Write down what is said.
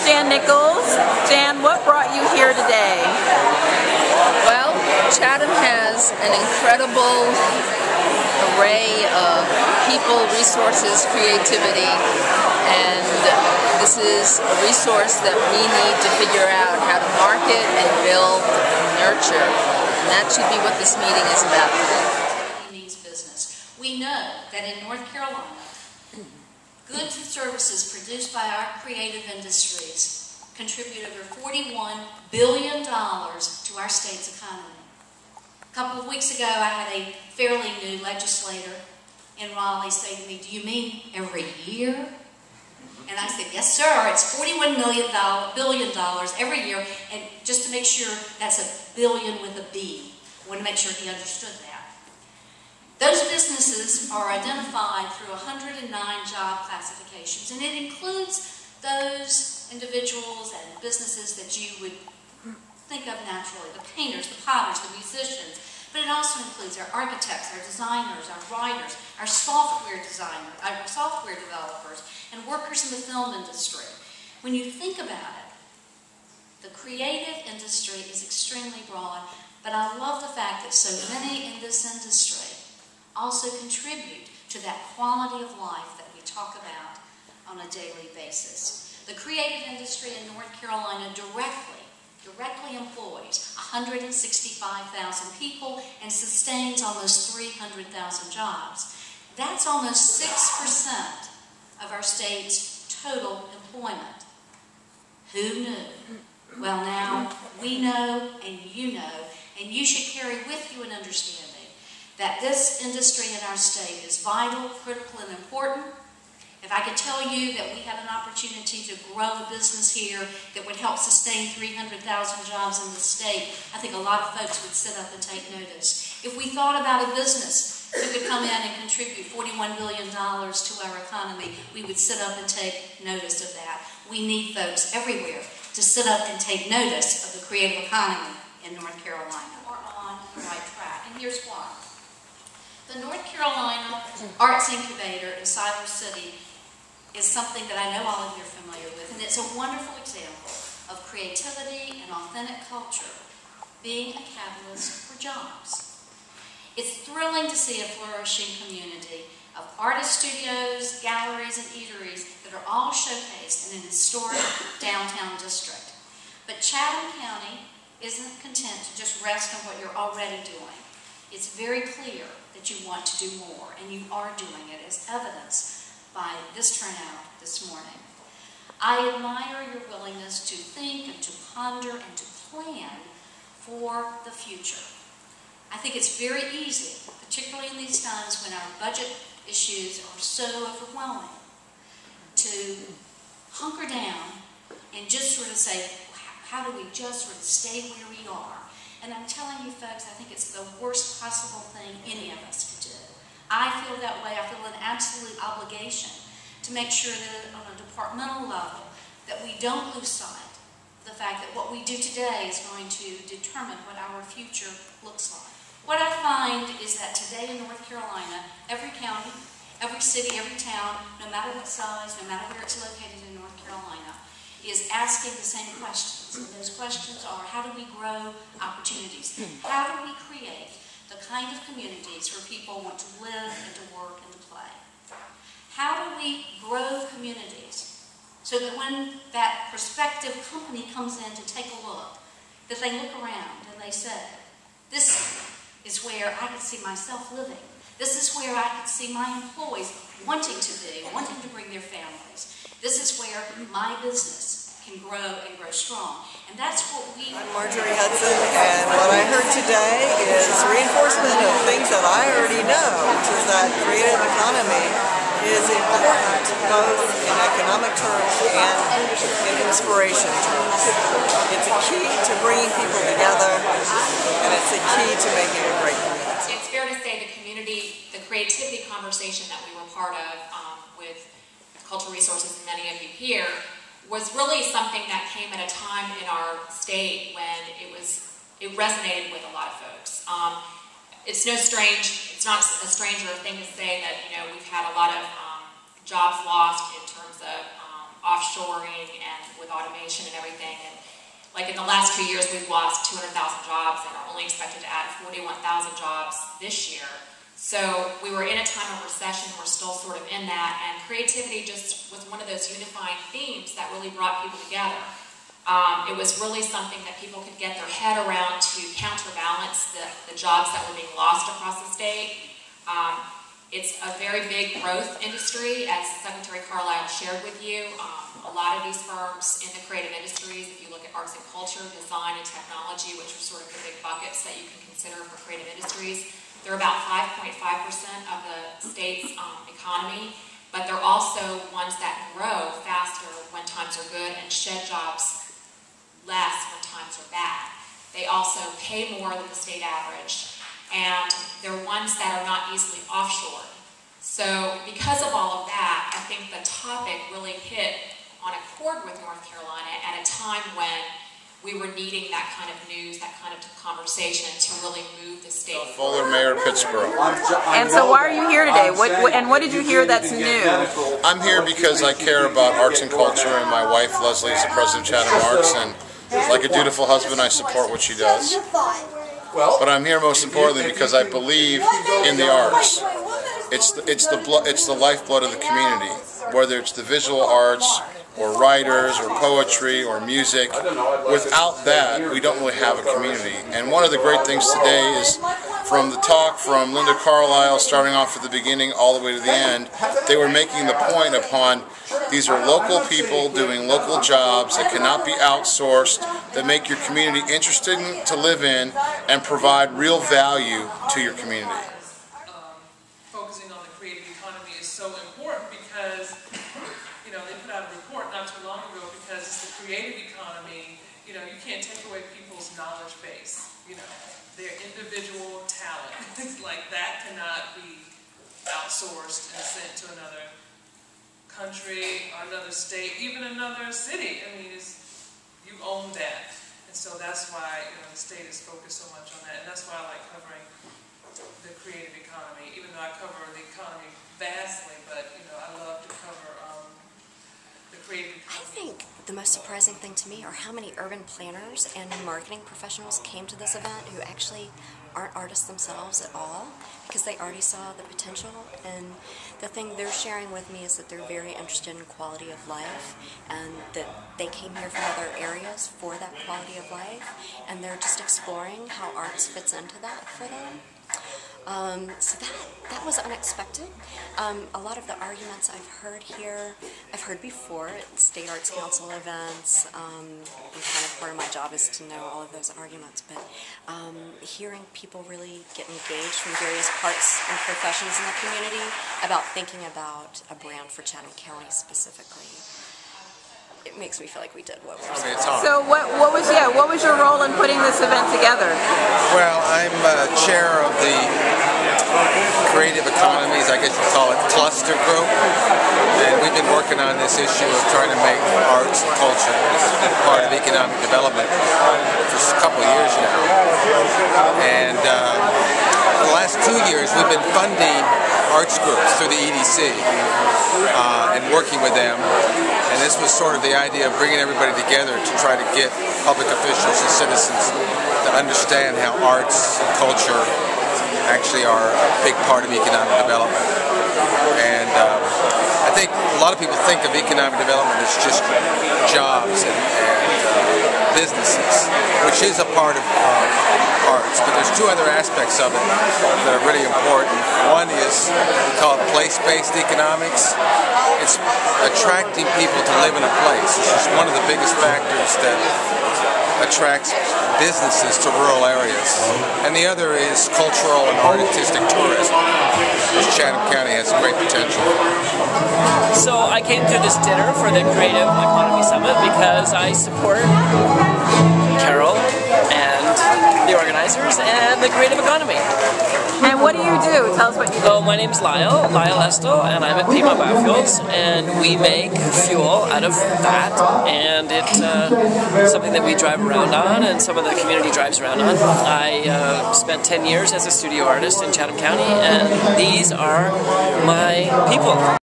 Jan Nichols. Jan, what brought you here today? Well, Chatham has an incredible array of people, resources, creativity, and this is a resource that we need to figure out how to market and build and nurture. And that should be what this meeting is about today. Business. We know that in North Carolina, goods and services produced by our creative industries contribute over $41 billion to our state's economy. A couple of weeks ago, I had a fairly new legislator in Raleigh say to me, "Do you mean every year?" And I said, "Yes, sir. It's $41 billion every year." And just to make sure, that's a billion with a B. I want to make sure he understood that. Those businesses are identified through 109 job classifications, and it includes those individuals and businesses that you would think of naturally: the painters, the potters, the musicians. But it also includes our architects, our designers, our writers, our software designers, our software developers, and workers in the film industry. When you think about it, the creative industry is extremely broad, but I love the fact that so many in this industry also contribute to that quality of life that we talk about on a daily basis. The creative industry in North Carolina directly employs 165,000 people and sustains almost 300,000 jobs. That's almost 6% of our state's total employment. Who knew? Well, now we know, and you should carry with you an understanding that this industry in our state is vital, critical, and important. If I could tell you that we had an opportunity to grow a business here that would help sustain 300,000 jobs in the state, I think a lot of folks would sit up and take notice. If we thought about a business who could come in and contribute $41 billion to our economy, we would sit up and take notice of that. We need folks everywhere to sit up and take notice of the creative economy in North Carolina. We're on the right track, and here's why. The North Carolina Arts Incubator in Siler City is something that I know all of you are familiar with, and it's a wonderful example of creativity and authentic culture being a catalyst for jobs. It's thrilling to see a flourishing community of artist studios, galleries, and eateries that are all showcased in an historic downtown district. But Chatham County isn't content to just rest on what you're already doing. It's very clear that you want to do more, and you are doing it, as evidenced by this turnout this morning. I admire your willingness to think and to ponder and to plan for the future. I think it's very easy, particularly in these times when our budget issues are so overwhelming, to hunker down and just sort of say, how do we just sort of stay where we are? And I'm telling you folks, I think it's the worst possible thing any of us could do. I feel that way. I feel an absolute obligation to make sure that on a departmental level that we don't lose sight of the fact that what we do today is going to determine what our future looks like. What I find is that today in North Carolina, every county, every city, every town, no matter what size, no matter where it's located in North Carolina, is asking the same questions. And those questions are, how do we grow opportunities? How do we create the kind of communities where people want to live and to work and to play? How do we grow communities so that when that prospective company comes in to take a look, that they look around and they say, this is where I could see myself living. This is where I could see my employees wanting to be, wanting to bring their families. This is where my business can grow and grow strong. And that's what we... I'm Marjorie Hudson, and what I heard today is reinforcement of things that I already know, which is that creative economy is important both in economic terms and in inspiration terms. It's a key to bringing people together, and it's a key to making a great community. It's fair to say the creativity conversation that we were part of with Cultural Resources and many of you here was really something that came at a time in our state when it resonated with a lot of folks. It's not a stranger thing to say that we've had a lot of jobs lost in terms of offshore offshoring and with automation and everything. And like in the last 2 years, we've lost 200,000 jobs and are only expected to add 41,000 jobs this year. So we were in a time of recession, we're still sort of in that, and creativity just was one of those unifying themes that really brought people together. It was really something that people could get their head around to counterbalance the jobs that were being lost across the state. It's a very big growth industry, as Secretary Carlisle shared with you. A lot of these firms in the creative industries, if you look at arts and culture, design, and technology, which are sort of the big buckets that you can consider for creative industries, they're about 5.5% of the state's economy, but they're also ones that grow faster when times are good and shed jobs less when times are bad. They also pay more than the state average, and they're ones that are not easily offshored. So because of all of that, I think the topic really hit on a chord with North Carolina at a time when we were needing that kind of news, that kind of conversation to really move the state forward. Fuller, Mayor, Pittsburgh. And so why are you here today? What did you hear that's new? I'm here because I care about arts and culture, and my wife Leslie is the president of Chatham Arts, and like a dutiful husband, I support what she does. But I'm here most importantly because I believe in the arts. It's the lifeblood of the community, whether it's the visual arts, or writers, or poetry, or music. Without that, we don't really have a community. And one of the great things today is, from the talk from Linda Carlisle, starting off at the beginning all the way to the end, they were making the point upon these are local people doing local jobs that cannot be outsourced, that make your community interesting to live in, and provide real value to your community. Focusing on the creative economy is so important because they put out a report not too long ago because it's the creative economy. You can't take away people's knowledge base. Their individual talent. Things like that cannot be outsourced and sent to another country, or another state, even another city. You own that. And so that's why the state is focused so much on that. And that's why I like covering the creative economy, even though I cover the economy vastly, but I love to cover the creative economy. I think the most surprising thing to me are how many urban planners and marketing professionals came to this event who actually aren't artists themselves at all, because they already saw the potential. And the thing they're sharing with me is that they're very interested in quality of life, and that they came here from other areas for that quality of life, and they're just exploring how arts fits into that for them. So that was unexpected. A lot of the arguments I've heard here, I've heard before at State Arts Council events, and kind of part of my job is to know all of those arguments, but hearing people really get engaged from various parts and professions in the community about thinking about a brand for Chatham County specifically, it makes me feel like we did what we're supposed to. So what was your role in putting this event together? Well, I'm chair of the Creative Economies, I guess you call it, cluster group, and we've been working on this issue of trying to make arts and culture part of economic development for a couple of years now. And for the last 2 years, we've been funding arts groups through the EDC and working with them. And this was sort of the idea of bringing everybody together to try to get public officials and citizens to understand how arts and culture actually are a big part of economic development. And I think a lot of people think of economic development as just jobs and businesses, which is a part of arts, but there's two other aspects of it that are really important. One is, we call it place-based economics. It's attracting people to live in a place. It's just one of the biggest factors that attracts businesses to rural areas. And the other is cultural and artistic tourism, which Chatham County has great potential. So I came to this dinner for the Creative Economy Summit because I support Carol and the organizers and the creative economy. And what do you do? Tell us what you do. Oh, my name's Lyle Estel, and I'm at Pima Biofuels, and we make fuel out of fat, and it's something that we drive around on, and some of the community drives around on. I spent 10 years as a studio artist in Chatham County, and these are my people.